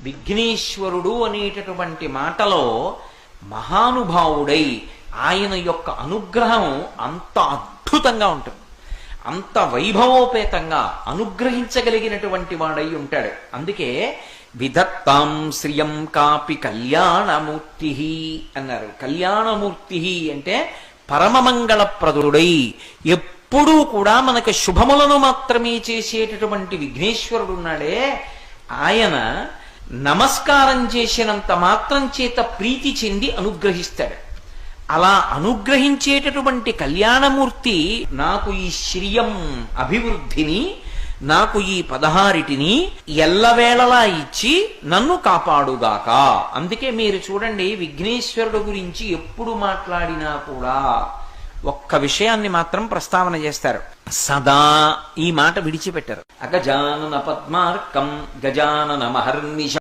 విఘ్నేశ్వరుడు అనేటటువంటి మాటలో మహానుభావుడై ఆయన యొక్క అనుగ్రహం అంత అద్భుతంగా ఉంటుంది, అంత వైభవోపేతంగా అనుగ్రహించగలిగినటువంటి వాడై ఉంటాడు. అందుకే విధత్తాం శ్రియం కాపి కళ్యాణమూర్తి అన్నారు. కళ్యాణమూర్తి అంటే పరమమంగళప్రదుడై ఎప్పుడూ కూడా మనకు శుభములను మాత్రమే చేసేటటువంటి విఘ్నేశ్వరుడు ఉన్నాడే, ఆయన నమస్కారం చేసినంత మాత్రం చేత ప్రీతి చెంది అనుగ్రహిస్తాడు. అలా అనుగ్రహించేటటువంటి కళ్యాణమూర్తి నాకు ఈ శ్రియం అభివృద్ధిని, నాకు ఈ 16 ఎల్లవేళలా ఇచ్చి నన్ను కాపాడుగాక. అందుకే మీరు చూడండి, విఘ్నేశ్వరుడు గురించి ఎప్పుడు మాట్లాడినా కూడా ఒక్క విషయాన్ని మాత్రం ప్రస్తావన చేస్తారు, సదా ఈ మాట విడిచిపెట్టరు. అగజానన పద్మార్కం గజానన మహర్నిశ